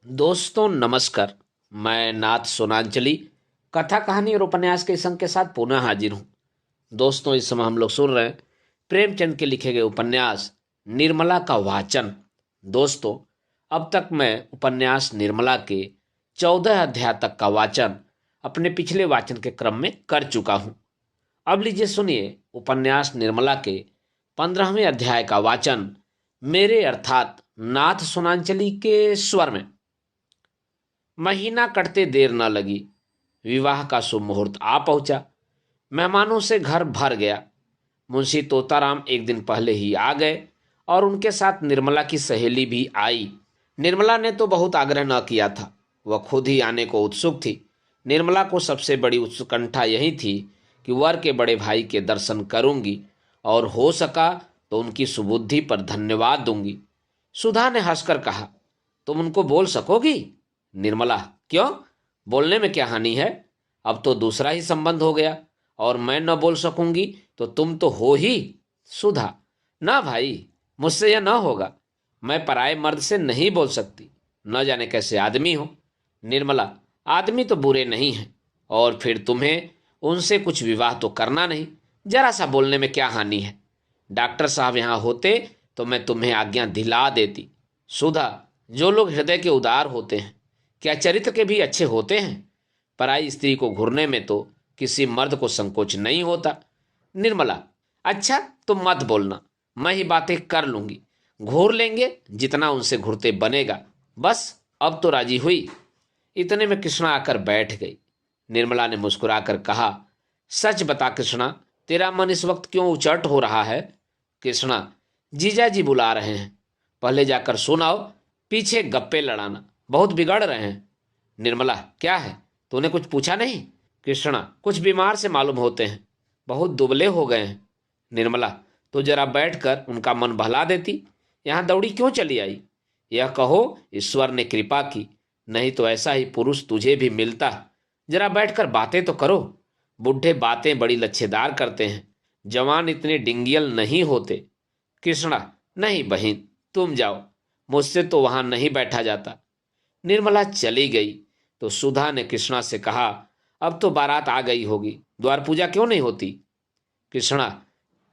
दोस्तों नमस्कार। मैं नाथ सोनांचली कथा कहानी और उपन्यास के संग के साथ पुनः हाजिर हूँ। दोस्तों इस समय हम लोग सुन रहे हैं प्रेमचंद के लिखे गए उपन्यास निर्मला का वाचन। दोस्तों अब तक मैं उपन्यास निर्मला के 14 अध्याय तक का वाचन अपने पिछले वाचन के क्रम में कर चुका हूँ। अब लीजिए सुनिए उपन्यास निर्मला के 15वें अध्याय का वाचन मेरे अर्थात नाथ सोनांचली के स्वर में। महीना कटते देर न लगी। विवाह का शुभ मुहूर्त आ पहुंचा। मेहमानों से घर भर गया। मुंशी तोताराम एक दिन पहले ही आ गए और उनके साथ निर्मला की सहेली भी आई। निर्मला ने तो बहुत आग्रह न किया था, वह खुद ही आने को उत्सुक थी। निर्मला को सबसे बड़ी उत्कंठा यही थी कि वर के बड़े भाई के दर्शन करूंगी और हो सका तो उनकी सुबुद्धि पर धन्यवाद दूंगी। सुधा ने हंसकर कहा, तुम उनको बोल सकोगी? निर्मला, क्यों? बोलने में क्या हानि है? अब तो दूसरा ही संबंध हो गया और मैं न बोल सकूंगी तो तुम तो हो ही। सुधा, ना भाई, मुझसे यह न होगा। मैं पराये मर्द से नहीं बोल सकती, न जाने कैसे आदमी हो। निर्मला, आदमी तो बुरे नहीं हैं, और फिर तुम्हें उनसे कुछ विवाह तो करना नहीं। जरा सा बोलने में क्या हानि है? डॉक्टर साहब यहाँ होते तो मैं तुम्हें आज्ञा दिला देती। सुधा, जो लोग हृदय के उदार होते हैं क्या चरित्र के भी अच्छे होते हैं? पराई स्त्री को घूरने में तो किसी मर्द को संकोच नहीं होता। निर्मला, अच्छा तुम मत बोलना, मैं ही बातें कर लूंगी। घूर लेंगे जितना उनसे घुरते बनेगा। बस अब तो राजी हुई। इतने में कृष्णा आकर बैठ गई। निर्मला ने मुस्कुराकर कहा, सच बता कृष्णा, तेरा मन इस वक्त क्यों उचट हो रहा है? कृष्णा, जीजा जी बुला रहे हैं, पहले जाकर सुनाओ, पीछे गप्पे लड़ाना, बहुत बिगड़ रहे हैं। निर्मला, क्या है, तूने कुछ पूछा नहीं? कृष्णा, कुछ बीमार से मालूम होते हैं, बहुत दुबले हो गए हैं। निर्मला, तो जरा बैठकर उनका मन बहला देती, यहाँ दौड़ी क्यों चली आई? यह कहो ईश्वर ने कृपा की, नहीं तो ऐसा ही पुरुष तुझे भी मिलता। जरा बैठकर बातें तो करो। बुढ़े बातें बड़ी लच्छेदार करते हैं, जवान इतने डिंगियल नहीं होते। कृष्णा, नहीं बहन, तुम जाओ, मुझसे तो वहां नहीं बैठा जाता। निर्मला चली गई तो सुधा ने कृष्णा से कहा, अब तो बारात आ गई होगी, द्वार पूजा क्यों नहीं होती? कृष्णा,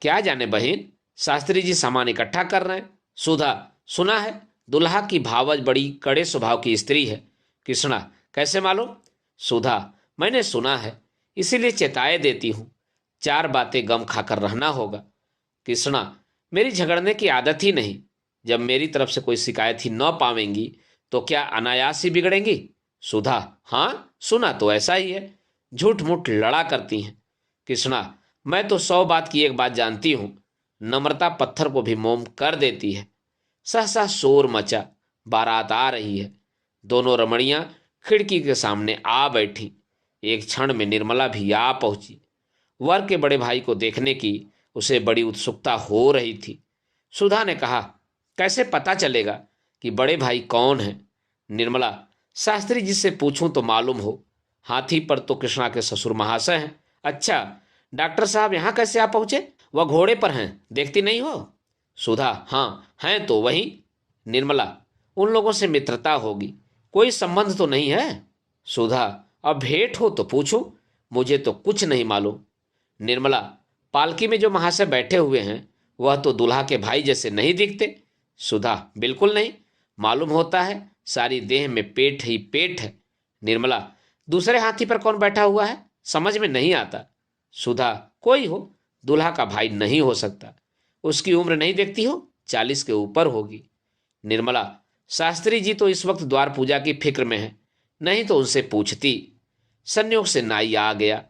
क्या जाने बहन, शास्त्री जी सामान इकट्ठा कर रहे हैं। सुधा, सुना है दुल्हा की भावज बड़ी कड़े स्वभाव की स्त्री है। कृष्णा, कैसे मालूम? सुधा, मैंने सुना है, इसीलिए चेताए देती हूं, चार बातें गम खाकर रहना होगा। कृष्णा, मेरी झगड़ने की आदत ही नहीं, जब मेरी तरफ से कोई शिकायत ही न पावेंगी तो क्या अनायास ही बिगड़ेंगी? सुधा, हाँ सुना तो ऐसा ही है, झूठ मूठ लड़ा करती हैं। कृष्णा, मैं तो 100 बात की एक बात जानती हूं, नम्रता पत्थर को भी मोम कर देती है। सहसा शोर मचा, बारात आ रही है। दोनों रमणियां खिड़की के सामने आ बैठी। एक क्षण में निर्मला भी आ पहुंची। वर के बड़े भाई को देखने की उसे बड़ी उत्सुकता हो रही थी। सुधा ने कहा, कैसे पता चलेगा कि बड़े भाई कौन है? निर्मला, शास्त्री जी से पूछूं तो मालूम हो। हाथी पर तो कृष्णा के ससुर महाशय हैं। अच्छा, डॉक्टर साहब यहाँ कैसे आ पहुंचे? वह घोड़े पर हैं, देखती नहीं हो? सुधा, हाँ हैं तो वही। निर्मला, उन लोगों से मित्रता होगी, कोई संबंध तो नहीं है? सुधा, अब भेंट हो तो पूछूं, मुझे तो कुछ नहीं मालूम। निर्मला, पालकी में जो महाशय बैठे हुए हैं वह तो दूल्हा के भाई जैसे नहीं दिखते। सुधा, बिल्कुल नहीं, मालूम होता है सारी देह में पेट ही पेट है। निर्मला, दूसरे हाथी पर कौन बैठा हुआ है, समझ में नहीं आता। सुधा, कोई हो, दूल्हा का भाई नहीं हो सकता, उसकी उम्र नहीं देखती हो, 40 के ऊपर होगी। निर्मला, शास्त्री जी तो इस वक्त द्वार पूजा की फिक्र में है, नहीं तो उनसे पूछती। संयोग से नाई आ गया।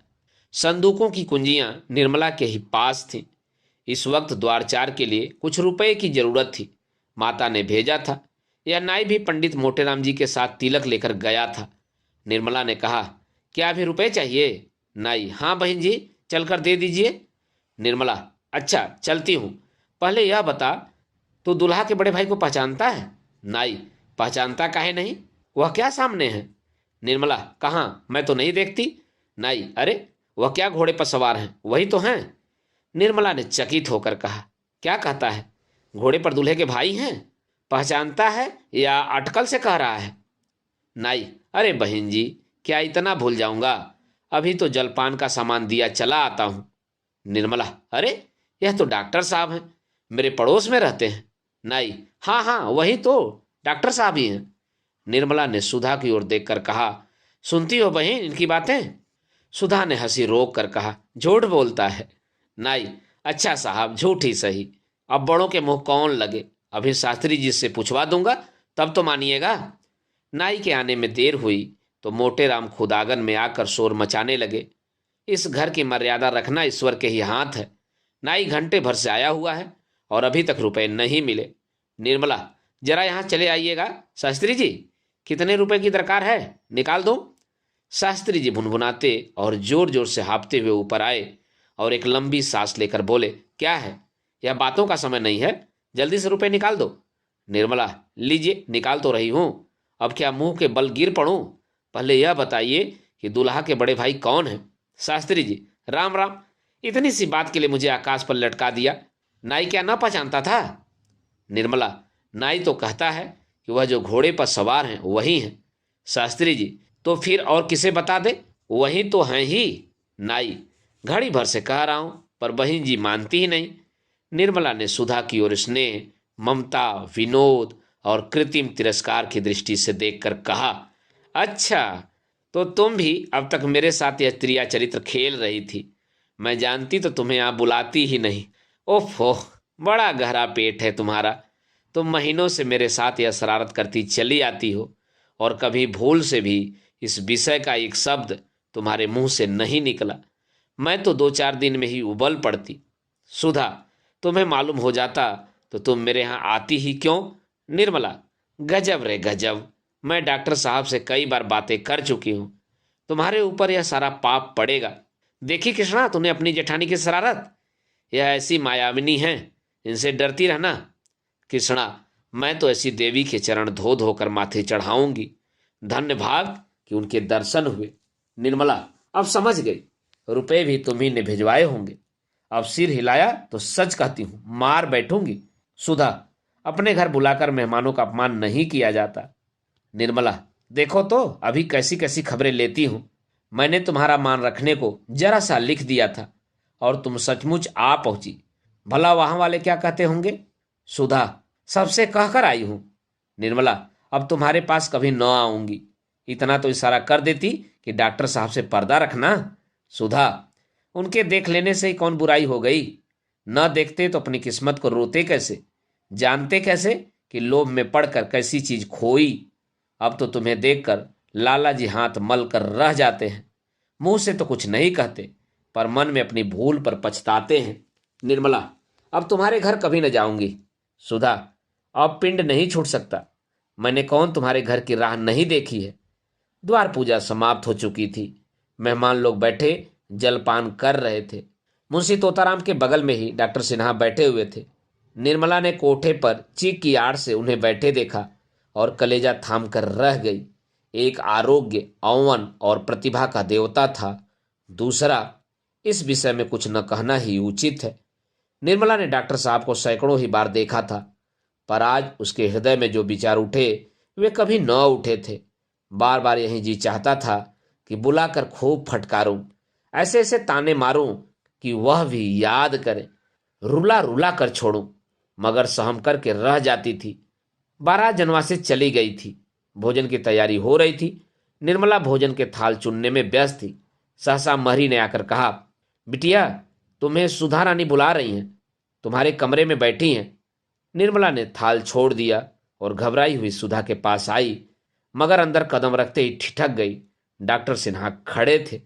संदूकों की कुंजियां निर्मला के ही पास थीं। इस वक्त द्वारचार के लिए कुछ रुपए की जरूरत थी, माता ने भेजा था। यह नाई भी पंडित मोटेराम जी के साथ तिलक लेकर गया था। निर्मला ने कहा, क्या अभी रुपए चाहिए? नाई, हाँ बहन जी, चलकर दे दीजिए। निर्मला, अच्छा चलती हूँ, पहले यह बता, तू दुल्हा के बड़े भाई को पहचानता है? नाई, पहचानता काहे नहीं, वह क्या सामने है? निर्मला, कहाँ, मैं तो नहीं देखती। नाई, अरे वह क्या घोड़े पर सवार हैं, वही तो हैं। निर्मला ने चकित होकर कहा, क्या कहता है, घोड़े पर दूल्हे के भाई हैं? पहचानता है या अटकल से कह रहा है? नाई, अरे बहन जी, क्या इतना भूल जाऊंगा? अभी तो जलपान का सामान दिया चला आता हूं। निर्मला, अरे यह तो डॉक्टर साहब हैं, मेरे पड़ोस में रहते हैं। नाई, हाँ हाँ वही तो, डॉक्टर साहब ही हैं। निर्मला ने सुधा की ओर देखकर कहा, सुनती हो बहन इनकी बातें? सुधा ने हंसी रोक कर कहा, झूठ बोलता है। नाई, अच्छा साहब झूठ ही सही, अब बड़ों के मुंह कौन लगे, अभी शास्त्री जी से पूछवा दूंगा, तब तो मानिएगा। नाई के आने में देर हुई तो मोटे राम खुद आंगन में आकर शोर मचाने लगे। इस घर की मर्यादा रखना ईश्वर के ही हाथ है। नाई घंटे भर से आया हुआ है और अभी तक रुपए नहीं मिले। निर्मला, जरा यहाँ चले आइएगा। शास्त्री जी, कितने रुपए की दरकार है, निकाल दो। शास्त्री जी भुनभुनाते और जोर जोर से हाँफते हुए ऊपर आए और एक लंबी सांस लेकर बोले, क्या है, यह बातों का समय नहीं है, जल्दी से रुपए निकाल दो। निर्मला, लीजिए निकाल तो रही हूं, अब क्या मुंह के बल गिर पड़ूं? पहले यह बताइए कि दुल्हा के बड़े भाई कौन है? शास्त्री जी, राम राम, इतनी सी बात के लिए मुझे आकाश पर लटका दिया। नाई क्या न पहचानता था? निर्मला, नाई तो कहता है कि वह जो घोड़े पर सवार हैं वही हैं। शास्त्री जी, तो फिर और किसे बता दे, वही तो हैं ही। नाई, घड़ी भर से कह रहा हूं पर बहन जी मानती ही नहीं। निर्मला ने सुधा की ओर स्नेह, ममता, विनोद और कृत्रिम तिरस्कार की दृष्टि से देखकर कहा, अच्छा, तो तुम भी अब तक मेरे साथ यह त्रिया चरित्र खेल रही थी। मैं जानती तो तुम्हें यहां बुलाती ही नहीं। ओफो, बड़ा गहरा पेट है तुम्हारा। तुम महीनों से मेरे साथ यह शरारत करती चली आती हो और कभी भूल से भी इस विषय का एक शब्द तुम्हारे मुंह से नहीं निकला। मैं तो 2-4 दिन में ही उबल पड़ती। सुधा, तुम्हें मालूम हो जाता तो तुम मेरे यहाँ आती ही क्यों? निर्मला, गजब रे गजब, मैं डॉक्टर साहब से कई बार बातें कर चुकी हूँ, तुम्हारे ऊपर यह सारा पाप पड़ेगा। देखी कृष्णा तूने अपनी जेठानी की शरारत, यह ऐसी मायाविनी है, इनसे डरती रहना। कृष्णा, मैं तो ऐसी देवी के चरण धो धोकर माथे चढ़ाऊंगी, धन्य भाग कि उनके दर्शन हुए। निर्मला, अब समझ गई, रुपए भी तुम्ही ने भिजवाए होंगे। अब सिर हिलाया तो सच कहती हूं, मार बैठूंगी। सुधा, अपने घर बुलाकर मेहमानों का अपमान नहीं किया जाता। निर्मला, देखो तो अभी कैसी कैसी खबरें लेती हूं। मैंने तुम्हारा मान रखने को जरा सा लिख दिया था और तुम सचमुच आ पहुंची। भला वहां वाले क्या कहते होंगे? सुधा, सबसे कहकर आई हूं। निर्मला, अब तुम्हारे पास कभी न आऊंगी। इतना तो इशारा कर देती कि डॉक्टर साहब से पर्दा रखना। सुधा, उनके देख लेने से ही कौन बुराई हो गई? न देखते तो अपनी किस्मत को रोते कैसे, जानते कैसे कि लोभ में पड़कर कैसी चीज खोई। अब तो तुम्हें देखकर लाला जी हाथ मल कर रह जाते हैं। मुंह से तो कुछ नहीं कहते पर मन में अपनी भूल पर पछताते हैं। निर्मला, अब तुम्हारे घर कभी न जाऊंगी। सुधा, अब पिंड नहीं छूट सकता। मैंने कौन तुम्हारे घर की राह नहीं देखी है। द्वार पूजा समाप्त हो चुकी थी। मेहमान लोग बैठे जलपान कर रहे थे। मुंशी तोताराम के बगल में ही डॉक्टर सिन्हा बैठे हुए थे। निर्मला ने कोठे पर चीख की आड़ से उन्हें बैठे देखा और कलेजा थाम कर रह गई। एक आरोग्य, औवन और प्रतिभा का देवता था, दूसरा इस विषय में कुछ न कहना ही उचित है। निर्मला ने डॉक्टर साहब को सैकड़ों ही बार देखा था पर आज उसके हृदय में जो विचार उठे वे कभी न उठे थे। बार बार यही जी चाहता था कि बुलाकर खूब फटकारूं, ऐसे ऐसे ताने मारूं कि वह भी याद करे, रुला रुला कर छोड़ूं, मगर सहम करके रह जाती थी। बारात जनवा से चली गई थी। भोजन की तैयारी हो रही थी। निर्मला भोजन के थाल चुनने में व्यस्त थी। सहसा महरी ने आकर कहा, बिटिया, तुम्हें सुधा रानी बुला रही हैं, तुम्हारे कमरे में बैठी हैं। निर्मला ने थाल छोड़ दिया और घबराई हुई सुधा के पास आई, मगर अंदर कदम रखते ही ठिठक गई। डॉक्टर सिन्हा खड़े थे।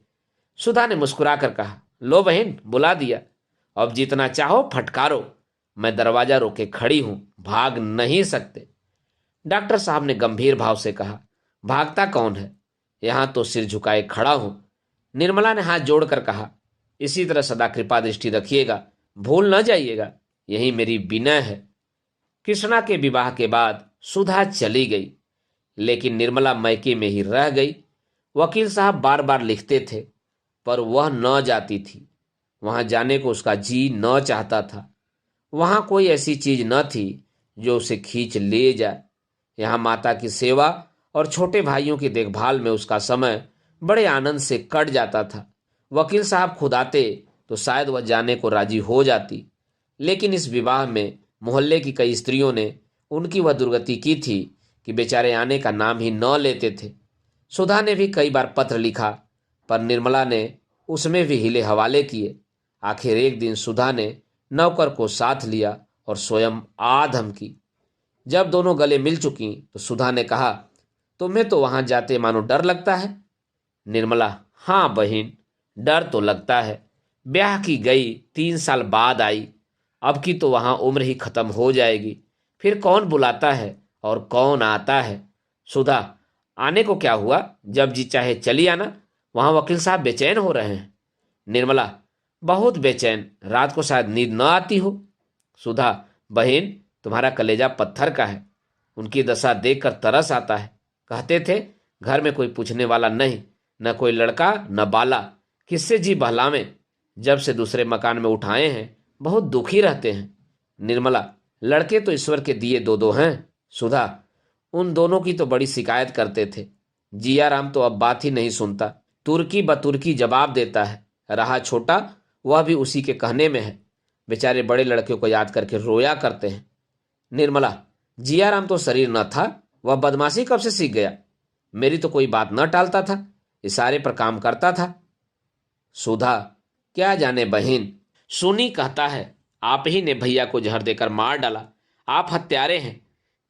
सुधा ने मुस्कुराकर कहा, लो बहन, बुला दिया, अब जितना चाहो फटकारो, मैं दरवाजा रोके खड़ी हूं, भाग नहीं सकते। डॉक्टर साहब ने गंभीर भाव से कहा, भागता कौन है, यहां तो सिर झुकाए खड़ा हूं। निर्मला ने हाथ जोड़कर कहा, इसी तरह सदा कृपा दृष्टि रखिएगा, भूल न जाइएगा, यही मेरी विनय है। कृष्णा के विवाह के बाद सुधा चली गई, लेकिन निर्मला मैके में ही रह गई। वकील साहब बार बार लिखते थे पर वह न जाती थी। वहां जाने को उसका जी न चाहता था। वहां कोई ऐसी चीज न थी जो उसे खींच ले जाए। यहाँ माता की सेवा और छोटे भाइयों की देखभाल में उसका समय बड़े आनंद से कट जाता था। वकील साहब खुद आते तो शायद वह जाने को राजी हो जाती, लेकिन इस विवाह में मोहल्ले की कई स्त्रियों ने उनकी वह दुर्गति की थी कि बेचारे आने का नाम ही न लेते थे। सुधा ने भी कई बार पत्र लिखा, पर निर्मला ने उसमें भी हिले हवाले किए। आखिर एक दिन सुधा ने नौकर को साथ लिया और स्वयं आ धमकी। जब दोनों गले मिल चुकी तो सुधा ने कहा, तुम्हें तो वहां जाते मानो डर लगता है। निर्मला, हाँ बहन, डर तो लगता है। ब्याह की गई 3 साल बाद आई, अब की तो वहां उम्र ही खत्म हो जाएगी, फिर कौन बुलाता है और कौन आता है। सुधा, आने को क्या हुआ, जब जी चाहे चली आना, वहां वकील साहब बेचैन हो रहे हैं। निर्मला, बहुत बेचैन, रात को शायद नींद न आती हो। सुधा, बहन, तुम्हारा कलेजा पत्थर का है। उनकी दशा देखकर तरस आता है। कहते थे घर में कोई पूछने वाला नहीं, न कोई लड़का न बाला, किससे जी बहलावें। जब से दूसरे मकान में उठाए हैं बहुत दुखी रहते हैं। निर्मला, लड़के तो ईश्वर के दिए दो दो हैं। सुधा, उन दोनों की तो बड़ी शिकायत करते थे। जिया राम तो अब बात ही नहीं सुनता, तुर्की बतुर्की जवाब देता है। रहा छोटा, वह भी उसी के कहने में है। बेचारे बड़े लड़के को याद करके रोया करते हैं। निर्मला, जिया राम तो शरीर न था, वह बदमाशी कब से सीख गया। मेरी तो कोई बात न टालता था, इशारे पर काम करता था। सुधा, क्या जाने बहन, सुनी कहता है आप ही ने भैया को जहर देकर मार डाला, आप हत्यारे हैं।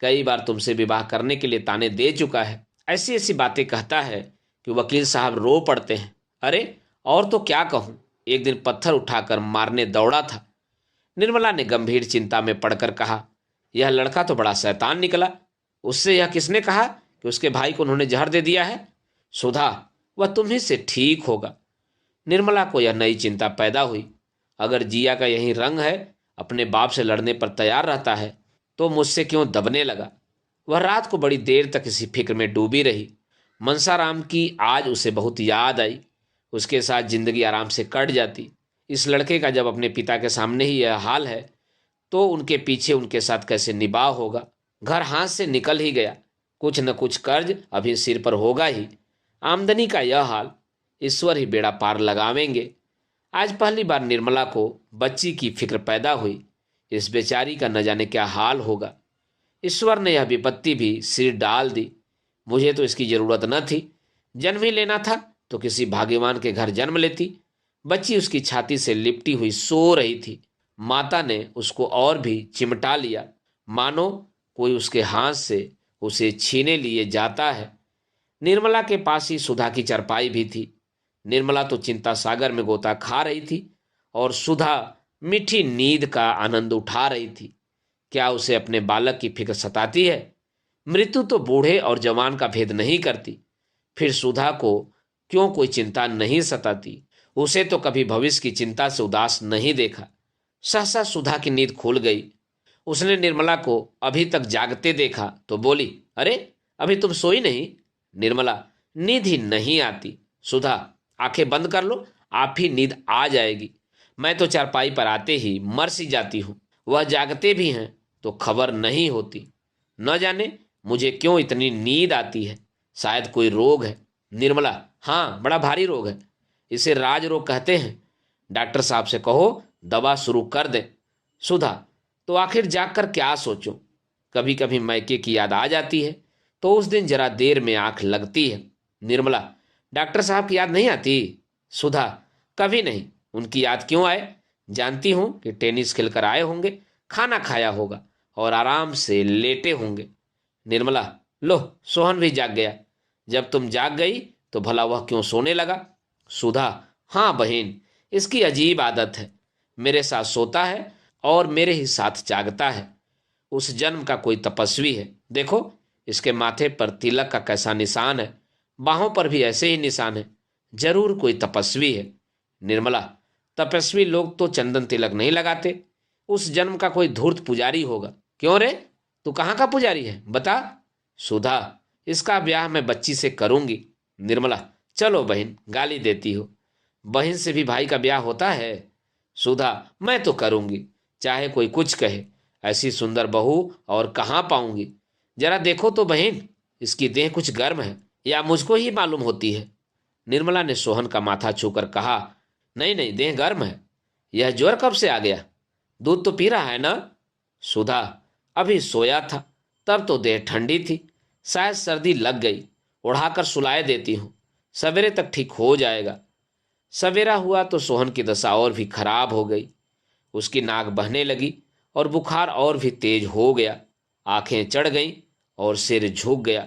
कई बार तुमसे विवाह करने के लिए ताने दे चुका है। ऐसी ऐसी बातें कहता है कि वकील साहब रो पड़ते हैं। अरे और तो क्या कहूं, एक दिन पत्थर उठाकर मारने दौड़ा था। निर्मला ने गंभीर चिंता में पड़कर कहा, यह लड़का तो बड़ा शैतान निकला। उससे यह किसने कहा कि उसके भाई को उन्होंने जहर दे दिया है। सुधा, वह तुम्ही से ठीक होगा। निर्मला को यह नई चिंता पैदा हुई। अगर जिया का यही रंग है, अपने बाप से लड़ने पर तैयार रहता है, तो मुझसे क्यों दबने लगा। वह रात को बड़ी देर तक इसी फिक्र में डूबी रही। मनसाराम की आज उसे बहुत याद आई। उसके साथ जिंदगी आराम से कट जाती। इस लड़के का जब अपने पिता के सामने ही यह हाल है, तो उनके पीछे उनके साथ कैसे निभाह होगा। घर हाथ से निकल ही गया, कुछ न कुछ कर्ज अभी सिर पर होगा ही। आमदनी का यह हाल, ईश्वर ही बेड़ा पार लगावेंगे। आज पहली बार निर्मला को बच्ची की फिक्र पैदा हुई। इस बेचारी का न जाने क्या हाल होगा। ईश्वर ने यह विपत्ति भी सिर डाल दी। मुझे तो इसकी जरूरत न थी। जन्म ही लेना था तो किसी भाग्यवान के घर जन्म लेती। बच्ची उसकी छाती से लिपटी हुई सो रही थी। माता ने उसको और भी चिमटा लिया, मानो कोई उसके हाथ से उसे छीने लिए जाता है। निर्मला के पास ही सुधा की चारपाई भी थी। निर्मला तो चिंता सागर में गोता खा रही थी और सुधा मीठी नींद का आनंद उठा रही थी। क्या उसे अपने बालक की फिक्र सताती है। मृत्यु तो बूढ़े और जवान का भेद नहीं करती। फिर सुधा को क्यों कोई चिंता नहीं सताती। उसे तो कभी भविष्य की चिंता से उदास नहीं देखा। सहसा सुधा की नींद खुल गई। उसने निर्मला को अभी तक जागते देखा तो बोली, अरे अभी तुम सोई नहीं। निर्मला, नींद ही नहीं आती। सुधा, आंखें बंद कर लो, आप ही नींद आ जाएगी। मैं तो चारपाई पर आते ही मर सी जाती हूँ। वह जागते भी हैं तो खबर नहीं होती। न जाने मुझे क्यों इतनी नींद आती है। शायद कोई रोग है। निर्मला, हाँ, बड़ा भारी रोग है। इसे राज रोग कहते हैं। डॉक्टर साहब से कहो दवा शुरू कर दें। सुधा, तो आखिर जागकर क्या सोचूं। कभी कभी मैके की याद आ जाती है तो उस दिन जरा देर में आंख लगती है। निर्मला, डॉक्टर साहब की याद नहीं आती। सुधा, कभी नहीं। उनकी याद क्यों आए। जानती हूं कि टेनिस खेलकर आए होंगे, खाना खाया होगा और आराम से लेटे होंगे। निर्मला, लो, सोहन भी जाग गया। जब तुम जाग गई तो भला वह क्यों सोने लगा। सुधा, हाँ बहन, इसकी अजीब आदत है। मेरे साथ सोता है और मेरे ही साथ जागता है। उस जन्म का कोई तपस्वी है। देखो, इसके माथे पर तिलक का कैसा निशान है, बाहों पर भी ऐसे ही निशान है। जरूर कोई तपस्वी है। निर्मला, तपस्वी लोग तो चंदन तिलक नहीं लगाते। उस जन्म का कोई धूर्त पुजारी होगा। क्यों रे, तू कहाँ का पुजारी है, बता। सुधा, इसका ब्याह मैं बच्ची से करूंगी। निर्मला, चलो बहन, गाली देती हो। बहन से भी भाई का ब्याह होता है। सुधा, मैं तो करूंगी, चाहे कोई कुछ कहे। ऐसी सुंदर बहू और कहाँ पाऊंगी। जरा देखो तो बहन, इसकी देह कुछ गर्म है या मुझको ही मालूम होती है? निर्मला ने सोहन का माथा छूकर कहा, नहीं नहीं, देह गर्म है। यह ज्वर कब से आ गया? दूध तो पी रहा है ना? सुधा, अभी सोया था, तब तो देह ठंडी थी, शायद सर्दी लग गई, उड़ाकर सुलाए देती हूं, सवेरे तक ठीक हो जाएगा। सवेरा हुआ तो सोहन की दशा और भी खराब हो गई। उसकी नाक बहने लगी और बुखार और भी तेज हो गया। आंखें चढ़ गईं और सिर झुक गया।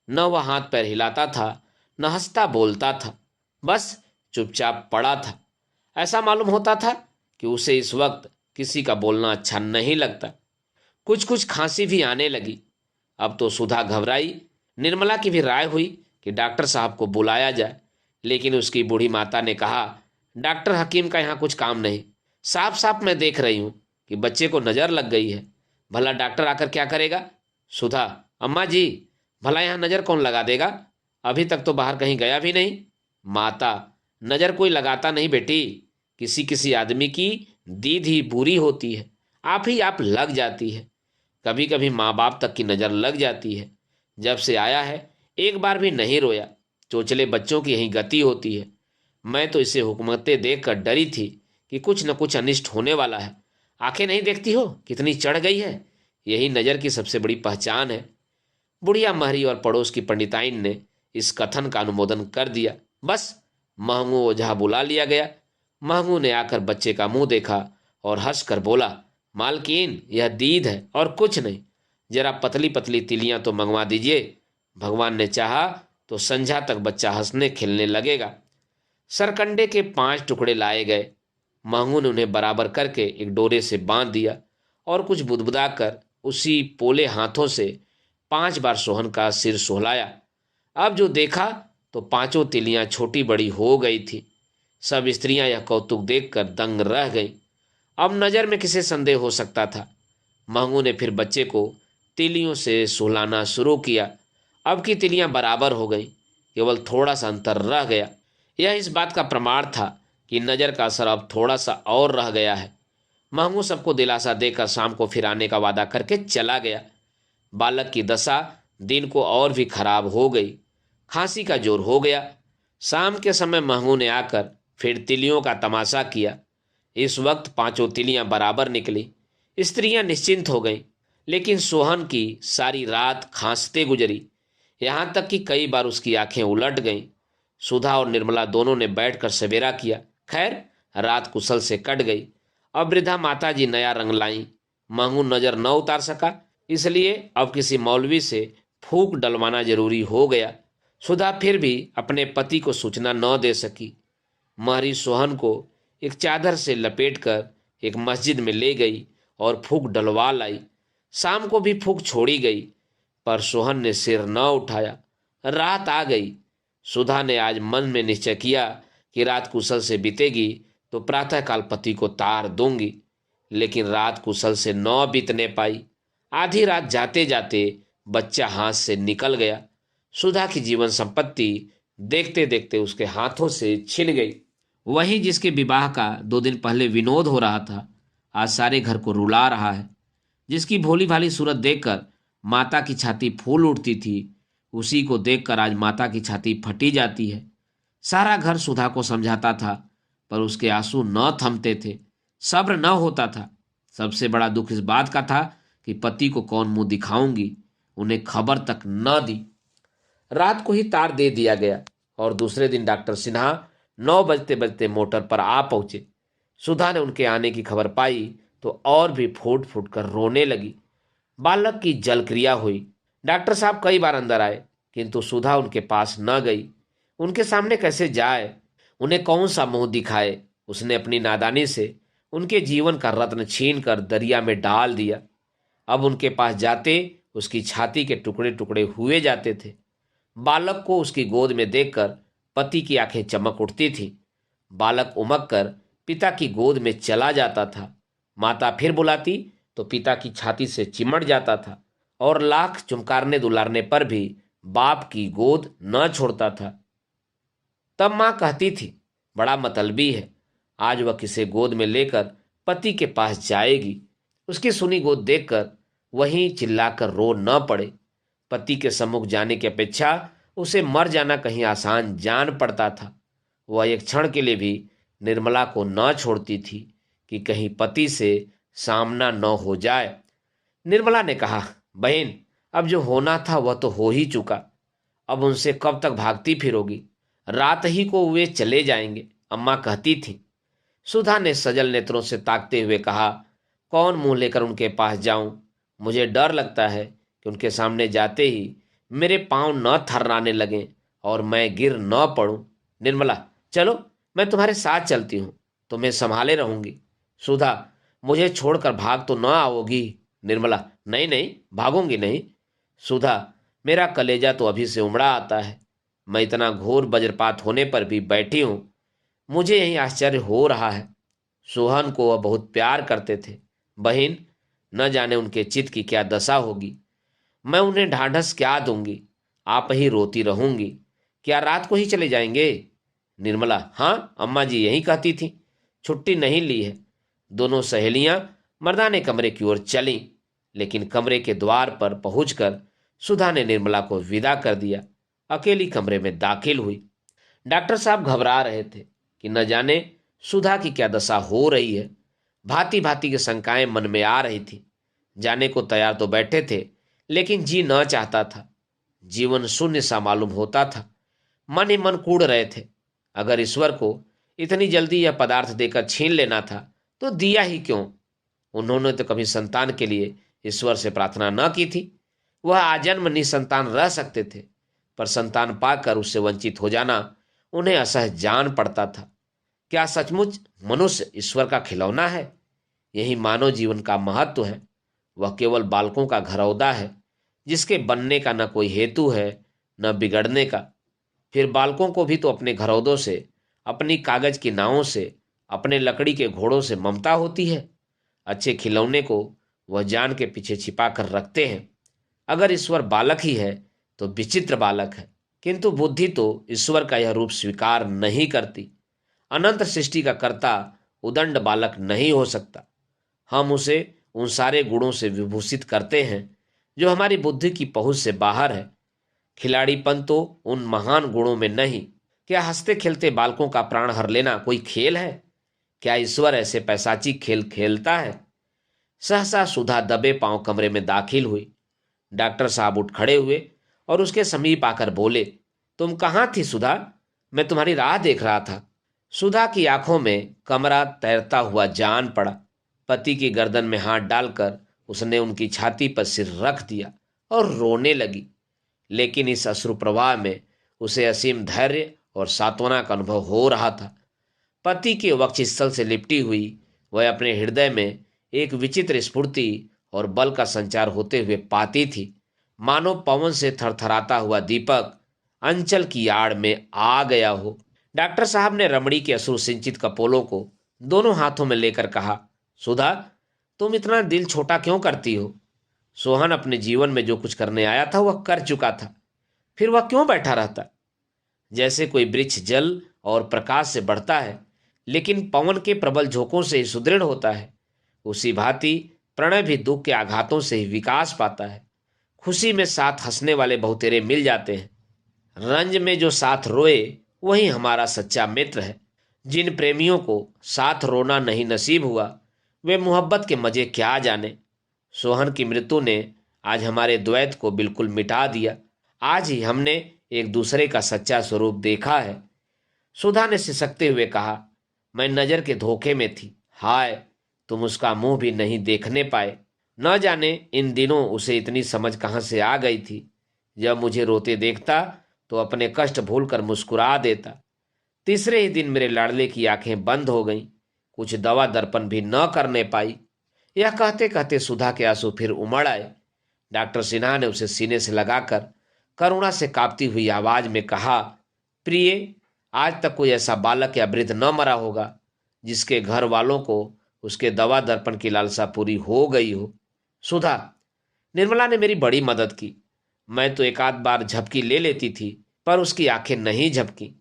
न वह हाथ पैर हिलाता था, न हंसता बोलता था, बस चुपचाप पड़ा था। ऐसा मालूम होता था कि उसे इस वक्त किसी का बोलना अच्छा नहीं लगता। कुछ कुछ खांसी भी आने लगी। अब तो सुधा घबराई। निर्मला की भी राय हुई कि डॉक्टर साहब को बुलाया जाए, लेकिन उसकी बूढ़ी माता ने कहा, डॉक्टर हकीम का यहाँ कुछ काम नहीं। साफ साफ मैं देख रही हूँ कि बच्चे को नजर लग गई है। भला डॉक्टर आकर क्या करेगा? सुधा, अम्मा जी, भला यहाँ नजर कौन लगा देगा? अभी तक तो बाहर कहीं गया भी नहीं। माता, नजर कोई लगाता नहीं बेटी, किसी किसी आदमी की दीद ही बुरी होती है, आप ही आप लग जाती है। कभी कभी माँ बाप तक की नजर लग जाती है। जब से आया है एक बार भी नहीं रोया। चोचले बच्चों की यही गति होती है। मैं तो इसे हुकूमतें देखकर डरी थी कि कुछ न कुछ अनिष्ट होने वाला है। आंखें नहीं देखती हो कितनी चढ़ गई है? यही नजर की सबसे बड़ी पहचान है। बुढ़िया महरी और पड़ोस की पंडिताइन ने इस कथन का अनुमोदन कर दिया। बस महंगू ओझा बुला लिया गया। महंगू ने आकर बच्चे का मुंह देखा और हंसकर बोला, मालकिन, यह दीद है और कुछ नहीं। जरा पतली पतली तिलियां तो मंगवा दीजिए। भगवान ने चाहा तो संध्या तक बच्चा हंसने खेलने लगेगा। सरकंडे के 5 टुकड़े लाए गए। महंगू ने उन्हें बराबर करके एक डोरे से बांध दिया और कुछ बुदबुदा कर उसी पोले हाथों से 5 बार सोहन का सिर सोहलाया। अब जो देखा तो 5 तिलियां छोटी बड़ी हो गई थी। सब स्त्रियां यह कौतुक देखकर दंग रह गईं। अब नजर में किसे संदेह हो सकता था? महंगू ने फिर बच्चे को तिलियों से सुलाना शुरू किया। अब की तिलियां बराबर हो गईं, केवल थोड़ा सा अंतर रह गया। यह इस बात का प्रमाण था कि नजर का असर अब थोड़ा सा और रह गया है। महंगू सबको दिलासा देकर शाम को फिर आने का वादा करके चला गया। बालक की दशा दिन को और भी खराब हो गई। खांसी का जोर हो गया। शाम के समय महंगू ने आकर फिर तिलियों का तमाशा किया। इस वक्त 5 तिलियां बराबर निकली। स्त्रियां निश्चिंत हो गईं, लेकिन सोहन की सारी रात खांसते गुजरी। यहां तक कि कई बार उसकी आंखें उलट गईं। सुधा और निर्मला दोनों ने बैठकर सवेरा किया। खैर, रात कुशल से कट गई। अब वृद्धा माता जी नया रंग लाईं। महंगू नजर न उतार सका, इसलिए अब किसी मौलवी से फूंक डलवाना जरूरी हो गया। सुधा फिर भी अपने पति को सूचना न दे सकी। महरी सोहन को एक चादर से लपेटकर एक मस्जिद में ले गई और फूंक डलवा लाई। शाम को भी फूंक छोड़ी गई, पर सोहन ने सिर न उठाया। रात आ गई। सुधा ने आज मन में निश्चय किया कि रात कुशल से बीतेगी तो प्रातःकाल पति को तार दूंगी, लेकिन रात कुशल से न बीतने पाई। आधी रात जाते जाते बच्चा हाथ से निकल गया। सुधा की जीवन संपत्ति देखते देखते उसके हाथों से छिन गई। वही जिसके विवाह का 2 दिन पहले विनोद हो रहा था, आज सारे घर को रुला रहा है। जिसकी भोली भाली सूरत देखकर माता की छाती फूल उठती थी, उसी को देखकर आज माता की छाती फटी जाती है। सारा घर सुधा को समझाता था, पर उसके आंसू न थमते थे, सब्र न होता था। सबसे बड़ा दुख इस बात का था कि पति को कौन मुंह दिखाऊंगी, उन्हें खबर तक न दी। रात को ही तार दे दिया गया और दूसरे दिन डॉक्टर सिन्हा 9 बजते बजते मोटर पर आ पहुंचे। सुधा ने उनके आने की खबर पाई तो और भी फूट फूट कर रोने लगी। बालक की जलक्रिया हुई। डॉक्टर साहब कई बार अंदर आए, किंतु सुधा उनके पास न गई। उनके सामने कैसे जाए, उन्हें कौन सा मुंह दिखाए? उसने अपनी नादानी से उनके जीवन का रत्न छीन कर दरिया में डाल दिया। अब उनके पास जाते उसकी छाती के टुकड़े टुकड़े हुए जाते थे। बालक को उसकी गोद में देखकर पति की आंखें चमक उठती थी। बालक उमक कर पिता की गोद में चला जाता था। माता फिर बुलाती तो पिता की छाती से चिमट जाता था और लाख चुमकारने दुलारने पर भी बाप की गोद न छोड़ता था। तब मां कहती थी, बड़ा मतलबी है, आज वह किसे गोद में लेकर पति के पास जाएगी। उसकी सुनी गोद देखकर वहीं चिल्लाकर रो न पड़े। पति के सम्मुख जाने की अपेक्षा उसे मर जाना कहीं आसान जान पड़ता था। वह एक क्षण के लिए भी निर्मला को न छोड़ती थी कि कहीं पति से सामना न हो जाए। निर्मला ने कहा, बहन, अब जो होना था वह तो हो ही चुका, अब उनसे कब तक भागती फिरोगी? रात ही को वे चले जाएंगे, अम्मा कहती थी। सुधा ने सजल नेत्रों से ताकते हुए कहा, कौन मुंह लेकर उनके पास जाऊं? मुझे डर लगता है कि उनके सामने जाते ही मेरे पांव न थर्राने लगें और मैं गिर न पड़ूं। निर्मला, चलो, मैं तुम्हारे साथ चलती हूं, तुम्हें संभाले रहूंगी। सुधा, मुझे छोड़कर भाग तो न आओगी? निर्मला, नहीं नहीं, भागूंगी नहीं। सुधा, मेरा कलेजा तो अभी से उमड़ा आता है। मैं इतना घोर वज्रपात होने पर भी बैठी हूं। मुझे यही आश्चर्य हो रहा है। सोहन को वह बहुत प्यार करते थे। बहन, न जाने उनके चित्त की क्या दशा होगी। मैं उन्हें ढांढस क्या दूंगी? आप ही रोती रहूंगी। क्या रात को ही चले जाएंगे? निर्मला, हाँ, अम्मा जी यही कहती थी, छुट्टी नहीं ली है। दोनों सहेलियां मर्दाने कमरे की ओर चलीं, लेकिन कमरे के द्वार पर पहुंचकर सुधा ने निर्मला को विदा कर दिया। अकेली कमरे में दाखिल हुई। डॉक्टर साहब घबरा रहे थे कि न जाने सुधा की क्या दशा हो रही है। भांति भांति की शंकाएं मन में आ रही थी। जाने को तैयार तो बैठे थे, लेकिन जी न चाहता था। जीवन शून्य सा मालूम होता था। मन ही मन कूड़ रहे थे। अगर ईश्वर को इतनी जल्दी यह पदार्थ देकर छीन लेना था तो दिया ही क्यों? उन्होंने तो कभी संतान के लिए ईश्वर से प्रार्थना न की थी। वह आजन्म निसंतान रह सकते थे, पर संतान पाकर उससे वंचित हो जाना उन्हें असहज जान पड़ता था। क्या सचमुच मनुष्य ईश्वर का खिलौना है? यही मानव जीवन का महत्व है। वह केवल बालकों का घरौदा है, जिसके बनने का न कोई हेतु है न बिगड़ने का। फिर बालकों को भी तो अपने घरौदों से, अपनी कागज की नावों से, अपने लकड़ी के घोड़ों से ममता होती है। अच्छे खिलौने को वह जान के पीछे छिपा कर रखते हैं। अगर ईश्वर बालक ही है तो विचित्र बालक है, किंतु बुद्धि तो ईश्वर का यह रूप स्वीकार नहीं करती। अनंत सृष्टि का कर्ता उदंड बालक नहीं हो सकता। हम उसे उन सारे गुणों से विभूषित करते हैं जो हमारी बुद्धि की पहुंच से बाहर है। खिलाड़ीपन तो उन महान गुणों में नहीं। क्या हंसते खेलते बालकों का प्राण हर लेना कोई खेल है? क्या ईश्वर ऐसे पैशाची खेल खेलता है? सहसा सुधा दबे पांव कमरे में दाखिल हुई। डॉक्टर साहब उठ खड़े हुए और उसके समीप आकर बोले, तुम कहाँ थी सुधा? मैं तुम्हारी राह देख रहा था। सुधा की आंखों में कमरा तैरता हुआ जान पड़ा। पति की गर्दन में हाथ डालकर उसने उनकी छाती पर सिर रख दिया और रोने लगी। लेकिन इस अश्रु प्रवाह में उसे असीम धैर्य और सांत्वना का अनुभव हो रहा था। पति के वक्षस्थल से लिपटी हुई वह अपने हृदय में एक विचित्र स्फूर्ति और बल का संचार होते हुए पाती थी, मानो पवन से थरथराता हुआ दीपक अंचल की आड़ में आ गया हो। डॉक्टर साहब ने रमणी के अश्रु सिंचित कपोलों को दोनों हाथों में लेकर कहा, सुधा, तुम इतना दिल छोटा क्यों करती हो? सोहन अपने जीवन में जो कुछ करने आया था वह कर चुका था, फिर वह क्यों बैठा रहता? जैसे कोई वृक्ष जल और प्रकाश से बढ़ता है, लेकिन पवन के प्रबल झोंकों से ही सुदृढ़ होता है, उसी भांति प्रणय भी दुख के आघातों से ही विकास पाता है। खुशी में साथ हंसने वाले बहुतेरे मिल जाते हैं, रंज में जो साथ रोए वही हमारा सच्चा मित्र है। जिन प्रेमियों को साथ रोना नहीं नसीब हुआ वे मोहब्बत के मजे क्या जाने। सोहन की मृत्यु ने आज हमारे द्वैत को बिल्कुल मिटा दिया। आज ही हमने एक दूसरे का सच्चा स्वरूप देखा है। सुधा ने सिसकते हुए कहा, मैं नजर के धोखे में थी। हाय, तुम उसका मुंह भी नहीं देखने पाए। न जाने इन दिनों उसे इतनी समझ कहां से आ गई थी। जब मुझे रोते देखता तो अपने कष्ट भूलकर मुस्कुरा देता। तीसरे ही दिन मेरे लाडले की आंखें बंद हो गईं। कुछ दवा दर्पण भी न करने पाई। यह कहते कहते सुधा के आंसू फिर उमड़ आए। डॉक्टर सिन्हा ने उसे सीने से लगाकर करुणा से कांपती हुई आवाज में कहा, प्रिय, आज तक कोई ऐसा बालक या वृद्ध न मरा होगा जिसके घर वालों को उसके दवा दर्पण की लालसा पूरी हो गई हो। सुधा, निर्मला ने मेरी बड़ी मदद की। मैं तो एक आध बार झपकी ले लेती थी, पर उसकी आंखें नहीं झपकी।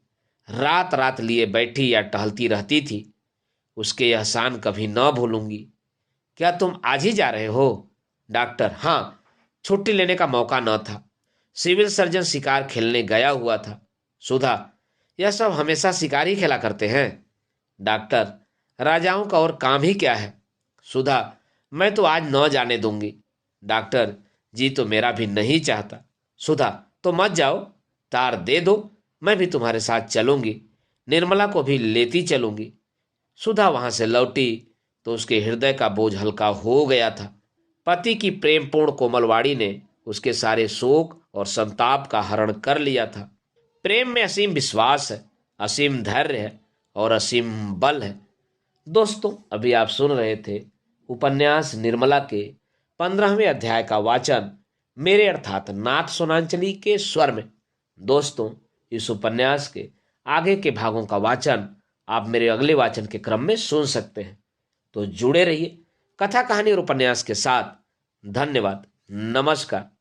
रात रात लिए बैठी या टहलती रहती थी। उसके एहसान कभी न भूलूंगी। क्या तुम आज ही जा रहे हो? डॉक्टर, हाँ, छुट्टी लेने का मौका न था। सिविल सर्जन शिकार खेलने गया हुआ था। सुधा, यह सब हमेशा शिकार ही खेला करते हैं। डॉक्टर, राजाओं का और काम ही क्या है। सुधा, मैं तो आज न जाने दूंगी। डॉक्टर, जी तो मेरा भी नहीं चाहता। सुधा, तो मत जाओ, तार दे दो, मैं भी तुम्हारे साथ चलूंगी, निर्मला को भी लेती चलूंगी। सुधा वहां से लौटी तो उसके हृदय का बोझ हल्का हो गया था। पति की प्रेमपूर्ण कोमलवाड़ी ने उसके सारे शोक और संताप का हरण कर लिया था। प्रेम में असीम विश्वास है, असीम धैर्य है और असीम बल है। दोस्तों, अभी आप सुन रहे थे उपन्यास निर्मला के 15वें अध्याय का वाचन मेरे अर्थात नाथ सोनांचली के स्वर में। दोस्तों, इस उपन्यास के आगे के भागों का वाचन आप मेरे अगले वाचन के क्रम में सुन सकते हैं। तो जुड़े रहिए कथा कहानी और उपन्यास के साथ। धन्यवाद। नमस्कार।